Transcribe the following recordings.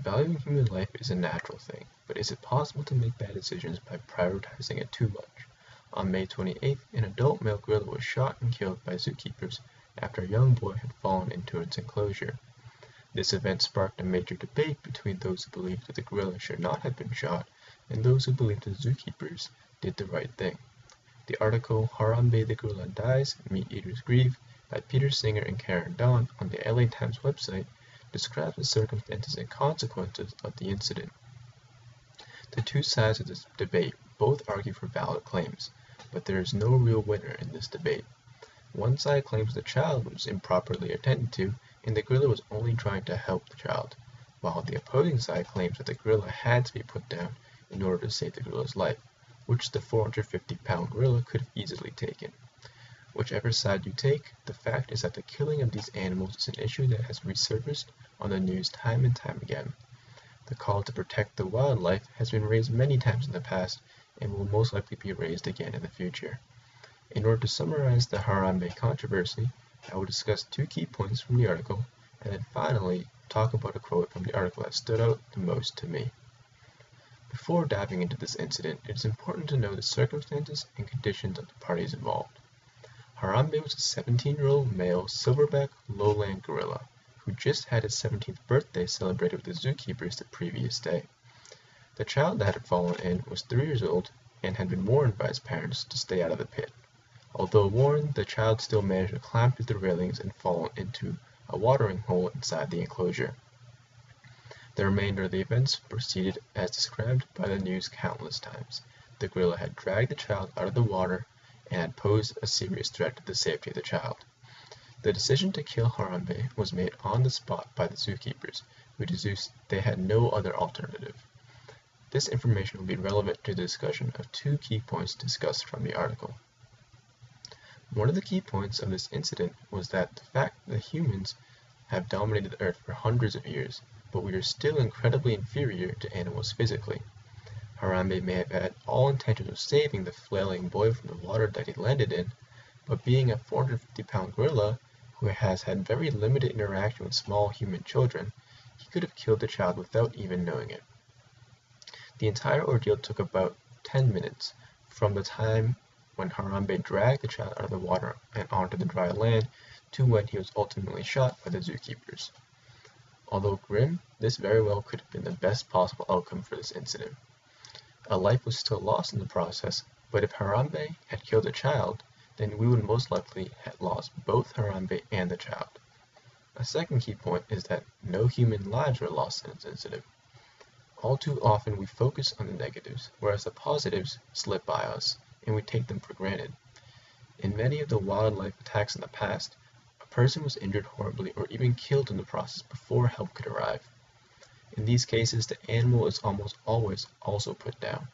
Valuing human life is a natural thing, but is it possible to make bad decisions by prioritizing it too much? On May 28th, an adult male gorilla was shot and killed by zookeepers after a young boy had fallen into its enclosure. This event sparked a major debate between those who believed that the gorilla should not have been shot and those who believed the zookeepers did the right thing. The article Harambe the Gorilla Dies, Meat Eaters Grieve by Peter Singer and Karen Dawn on the LA Times website describes the circumstances and consequences of the incident. The two sides of this debate both argue for valid claims, but there is no real winner in this debate. One side claims the child was improperly attended to and the gorilla was only trying to help the child, while the opposing side claims that the gorilla had to be put down in order to save the gorilla's life, which the 450-pound gorilla could have easily taken. Whichever side you take, the fact is that the killing of these animals is an issue that has resurfaced on the news time and time again. The call to protect the wildlife has been raised many times in the past and will most likely be raised again in the future. In order to summarize the Harambe controversy, I will discuss two key points from the article, and then finally talk about a quote from the article that stood out the most to me. Before diving into this incident, it is important to know the circumstances and conditions of the parties involved. Harambe was a 17-year-old male silverback lowland gorilla who just had his 17th birthday celebrated with the zookeepers the previous day. The child that had fallen in was 3 years old and had been warned by his parents to stay out of the pit. Although warned, the child still managed to climb through the railings and fall into a watering hole inside the enclosure. The remainder of the events proceeded as described by the news countless times. The gorilla had dragged the child out of the water and had posed a serious threat to the safety of the child. The decision to kill Harambe was made on the spot by the zookeepers, who deduced they had no other alternative. This information will be relevant to the discussion of two key points discussed from the article. One of the key points of this incident was that the fact that humans have dominated the earth for hundreds of years, but we are still incredibly inferior to animals physically. Harambe may have had all intentions of saving the flailing boy from the water that he landed in, but being a 450-pound gorilla who has had very limited interaction with small human children, he could have killed the child without even knowing it. The entire ordeal took about 10 minutes, from the time when Harambe dragged the child out of the water and onto the dry land to when he was ultimately shot by the zookeepers. Although grim, this very well could have been the best possible outcome for this incident. A life was still lost in the process, but if Harambe had killed the child, then we would most likely have lost both Harambe and the child. A second key point is that no human lives were lost in this incident. All too often we focus on the negatives, whereas the positives slip by us, and we take them for granted. In many of the wildlife attacks in the past, a person was injured horribly or even killed in the process before help could arrive. In these cases, the animal is almost always also put down.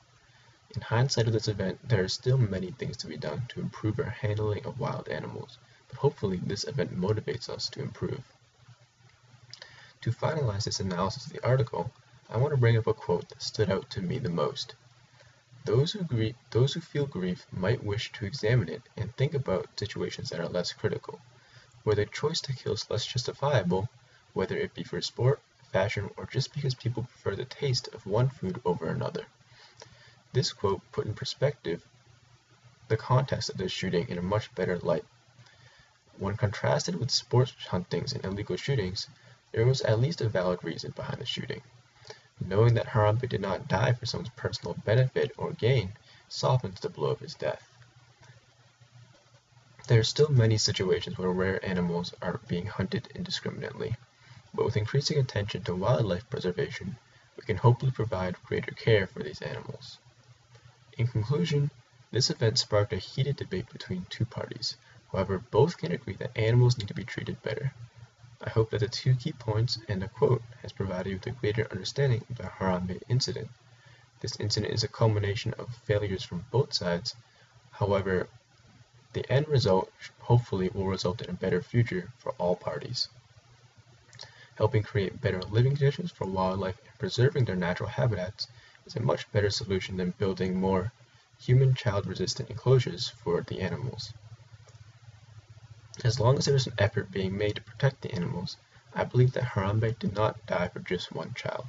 In hindsight of this event, there are still many things to be done to improve our handling of wild animals, but hopefully this event motivates us to improve. To finalize this analysis of the article, I want to bring up a quote that stood out to me the most. Those who feel grief might wish to examine it and think about situations that are less critical, where the choice to kill is less justifiable, whether it be for sport, fashion, or just because people prefer the taste of one food over another. This quote put in perspective the context of this shooting in a much better light. When contrasted with sports huntings and illegal shootings, there was at least a valid reason behind the shooting. Knowing that Harambe did not die for someone's personal benefit or gain softens the blow of his death. There are still many situations where rare animals are being hunted indiscriminately, but with increasing attention to wildlife preservation, we can hopefully provide greater care for these animals. In conclusion, this event sparked a heated debate between two parties. However, both can agree that animals need to be treated better. I hope that the two key points and the quote has provided you with a greater understanding of the Harambe incident. This incident is a culmination of failures from both sides. However, the end result hopefully will result in a better future for all parties. Helping create better living conditions for wildlife and preserving their natural habitats is a much better solution than building more human child-resistant enclosures for the animals. As long as there is an effort being made to protect the animals, I believe that Harambe did not die for just one child.